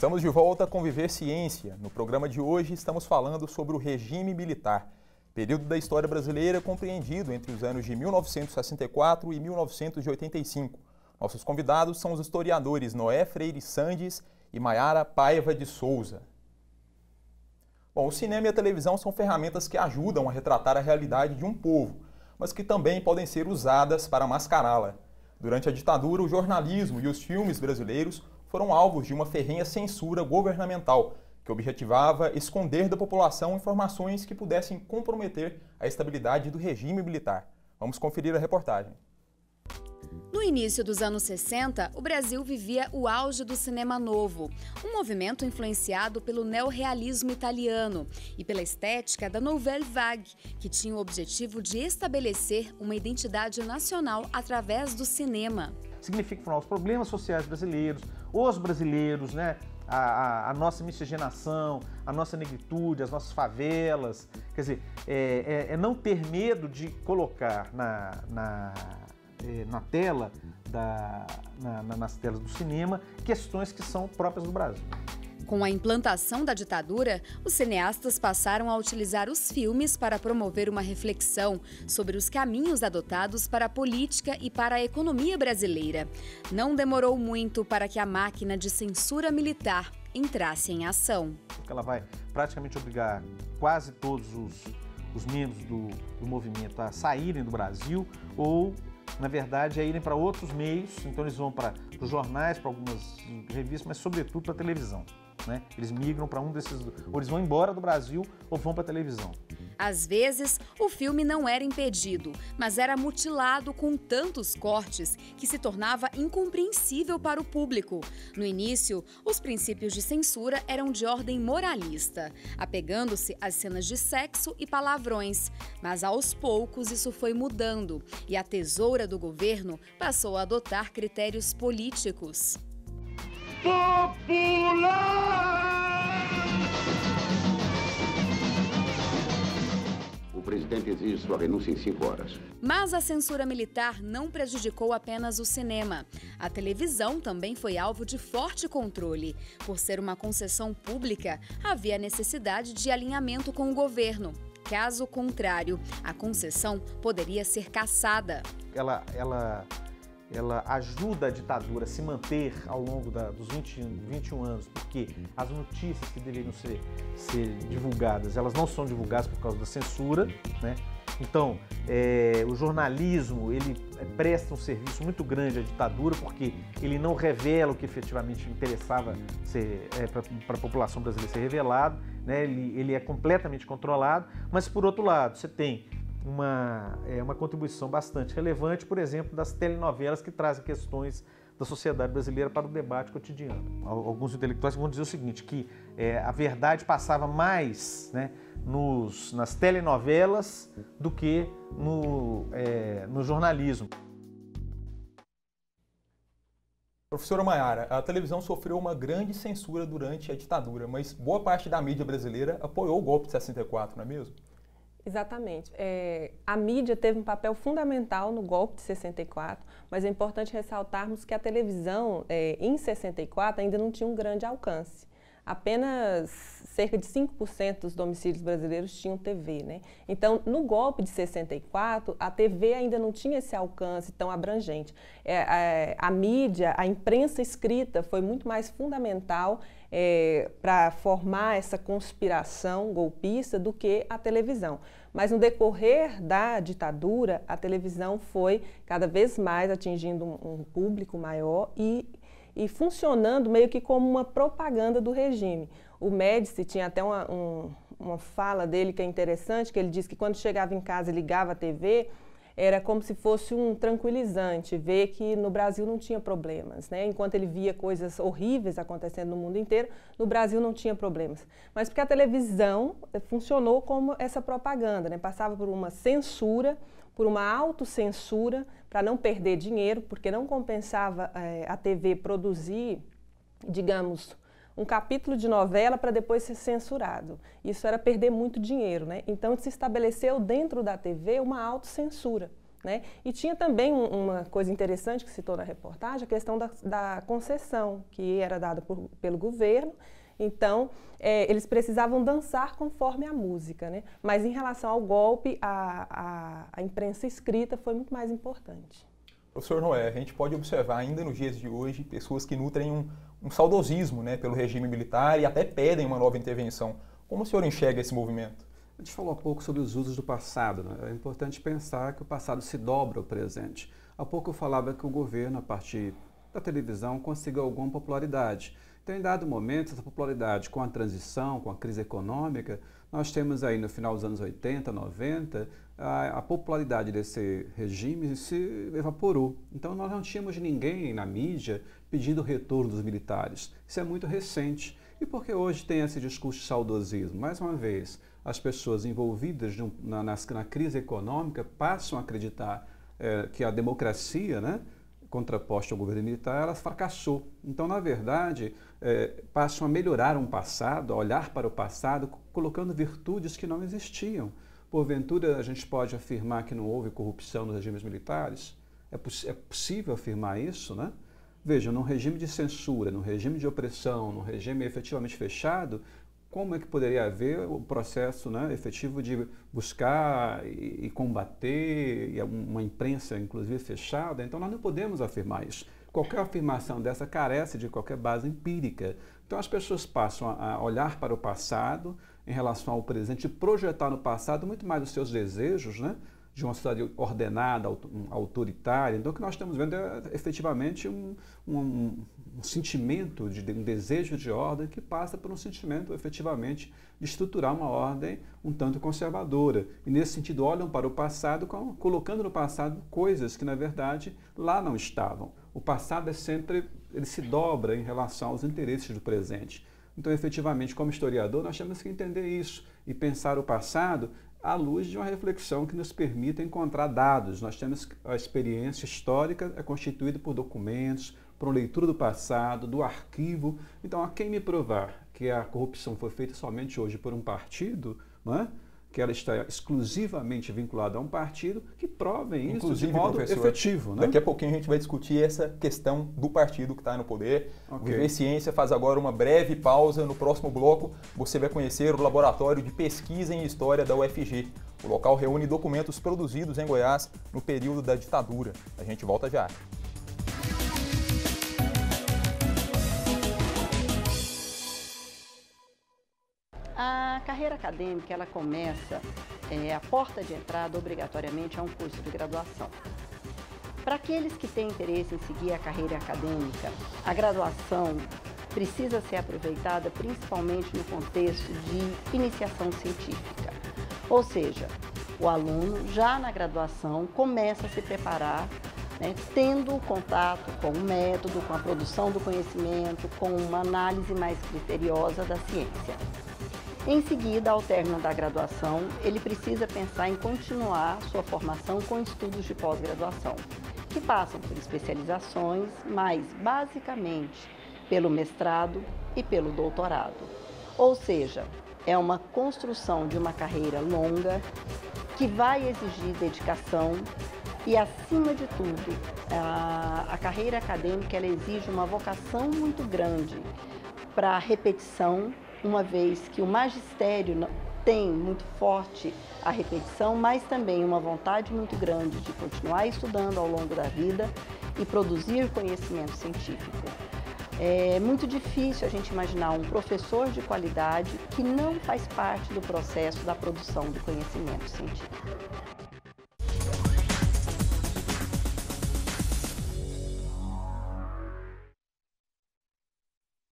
Estamos de volta com Viver Ciência. No programa de hoje estamos falando sobre o regime militar, período da história brasileira compreendido entre os anos de 1964 e 1985. Nossos convidados são os historiadores Noé Freire Sandes e Maiara Paiva de Souza. Bom, o cinema e a televisão são ferramentas que ajudam a retratar a realidade de um povo, mas que também podem ser usadas para mascará-la. Durante a ditadura, o jornalismo e os filmes brasileiros foram alvos de uma ferrenha censura governamental, que objetivava esconder da população informações que pudessem comprometer a estabilidade do regime militar. Vamos conferir a reportagem. No início dos anos 60, o Brasil vivia o auge do cinema novo, um movimento influenciado pelo neorrealismo italiano e pela estética da Nouvelle Vague, que tinha o objetivo de estabelecer uma identidade nacional através do cinema. Significa falar os problemas sociais brasileiros, os brasileiros, né? A nossa miscigenação, a nossa negritude, as nossas favelas. Quer dizer, não ter medo de colocar na tela, nas telas do cinema, questões que são próprias do Brasil. Com a implantação da ditadura, os cineastas passaram a utilizar os filmes para promover uma reflexão sobre os caminhos adotados para a política e para a economia brasileira. Não demorou muito para que a máquina de censura militar entrasse em ação. Ela vai praticamente obrigar quase todos os membros do movimento a saírem do Brasil ou, na verdade, a irem para outros meios. Então eles vão para os jornais, para algumas revistas, mas sobretudo para a televisão. Né? Eles migram para um desses, ou eles vão embora do Brasil ou vão para a televisão. Às vezes, o filme não era impedido, mas era mutilado com tantos cortes que se tornava incompreensível para o público. No início, os princípios de censura eram de ordem moralista, apegando-se às cenas de sexo e palavrões. Mas aos poucos isso foi mudando e a tesoura do governo passou a adotar critérios políticos. O presidente exige sua renúncia em 5 horas. Mas a censura militar não prejudicou apenas o cinema. A televisão também foi alvo de forte controle. Por ser uma concessão pública, havia necessidade de alinhamento com o governo. Caso contrário, a concessão poderia ser cassada. Ela ajuda a ditadura a se manter ao longo dos 21 anos, porque as notícias que deveriam ser divulgadas, elas não são divulgadas por causa da censura, né? Então, o jornalismo, ele presta um serviço muito grande à ditadura, porque ele não revela o que efetivamente interessava para a população brasileira ser revelado, né? Ele é completamente controlado, mas, por outro lado, você tem uma contribuição bastante relevante, por exemplo, das telenovelas que trazem questões da sociedade brasileira para o debate cotidiano. Alguns intelectuais vão dizer o seguinte, que a verdade passava mais, né, nas telenovelas do que no jornalismo. Professora Maiara, a televisão sofreu uma grande censura durante a ditadura, mas boa parte da mídia brasileira apoiou o golpe de 64, não é mesmo? Exatamente. A mídia teve um papel fundamental no golpe de 64, mas é importante ressaltarmos que a televisão, em 64, ainda não tinha um grande alcance. Apenas cerca de 5% dos domicílios brasileiros tinham TV, né? Então, no golpe de 64, a TV ainda não tinha esse alcance tão abrangente. A mídia, a imprensa escrita foi muito mais fundamental para formar essa conspiração golpista do que a televisão. Mas no decorrer da ditadura, a televisão foi cada vez mais atingindo um público maior e funcionando meio que como uma propaganda do regime. O Médici tinha até uma fala dele que é interessante, que ele diz que quando chegava em casa e ligava a TV, era como se fosse um tranquilizante, ver que no Brasil não tinha problemas, né? Enquanto ele via coisas horríveis acontecendo no mundo inteiro, no Brasil não tinha problemas. Mas porque a televisão funcionou como essa propaganda, né? Passava por uma censura, por uma autocensura, para não perder dinheiro, porque não compensava a TV produzir, digamos, um capítulo de novela para depois ser censurado. Isso era perder muito dinheiro, né? Então se estabeleceu dentro da TV uma autocensura. né? E tinha também uma coisa interessante que citou na reportagem, a questão da concessão, que era dada pelo governo. Então, eles precisavam dançar conforme a música, né? Mas em relação ao golpe, a imprensa escrita foi muito mais importante. Professor Noé, a gente pode observar ainda nos dias de hoje pessoas que nutrem um saudosismo, né, pelo regime militar e até pedem uma nova intervenção. Como o senhor enxerga esse movimento? A gente falou há pouco sobre os usos do passado, né? É importante pensar que o passado se dobra ao presente. Há pouco eu falava que o governo, a partir da televisão, conseguiu alguma popularidade. Então, em dado momento, essa popularidade com a transição, com a crise econômica, nós temos aí no final dos anos 80, 90, a popularidade desse regime se evaporou. Então, nós não tínhamos ninguém na mídia pedindo o retorno dos militares. Isso é muito recente. E por que hoje tem esse discurso de saudosismo? Mais uma vez, as pessoas envolvidas na crise econômica passam a acreditar que a democracia, né, contraposta ao governo militar, ela fracassou. Então, na verdade, passam a melhorar um passado, a olhar para o passado, colocando virtudes que não existiam. Porventura, a gente pode afirmar que não houve corrupção nos regimes militares? É possível afirmar isso, né? Veja, num regime de censura, num regime de opressão, num regime efetivamente fechado, como é que poderia haver o processo, né, efetivo de buscar e combater e uma imprensa, inclusive, fechada? Então, nós não podemos afirmar isso. Qualquer afirmação dessa carece de qualquer base empírica. Então, as pessoas passam a olhar para o passado em relação ao presente e projetar no passado muito mais os seus desejos, né, de uma sociedade ordenada, autoritária. Então, o que nós estamos vendo é efetivamente um sentimento, um desejo de ordem que passa por um sentimento efetivamente de estruturar uma ordem um tanto conservadora. E nesse sentido olham para o passado, colocando no passado coisas que na verdade lá não estavam. O passado ele se dobra em relação aos interesses do presente. Então, efetivamente, como historiador, nós temos que entender isso e pensar o passado à luz de uma reflexão que nos permita encontrar dados. Nós temos a experiência histórica constituída por documentos, por uma leitura do passado, do arquivo. Então, a quem me provar que a corrupção foi feita somente hoje por um partido, não é? Que ela está exclusivamente vinculada a um partido, que provem isso inclusive, de modo efetivo. Né? Daqui a pouquinho a gente vai discutir essa questão do partido que está no poder. Okay. O Viver Ciência faz agora uma breve pausa. No próximo bloco, você vai conhecer o Laboratório de Pesquisa em História da UFG. O local reúne documentos produzidos em Goiás no período da ditadura. A gente volta já. A carreira acadêmica, ela começa, a porta de entrada obrigatoriamente é um curso de graduação. Para aqueles que têm interesse em seguir a carreira acadêmica, a graduação precisa ser aproveitada principalmente no contexto de iniciação científica. Ou seja, o aluno já na graduação começa a se preparar, né, tendo contato com o método, com a produção do conhecimento, com uma análise mais criteriosa da ciência. Em seguida, ao término da graduação, ele precisa pensar em continuar sua formação com estudos de pós-graduação, que passam por especializações, mas basicamente pelo mestrado e pelo doutorado. Ou seja, é uma construção de uma carreira longa que vai exigir dedicação e, acima de tudo, a carreira acadêmica ela exige uma vocação muito grande para a repetição, uma vez que o magistério tem muito forte a repetição, mas também uma vontade muito grande de continuar estudando ao longo da vida e produzir conhecimento científico. É muito difícil a gente imaginar um professor de qualidade que não faz parte do processo da produção do conhecimento científico.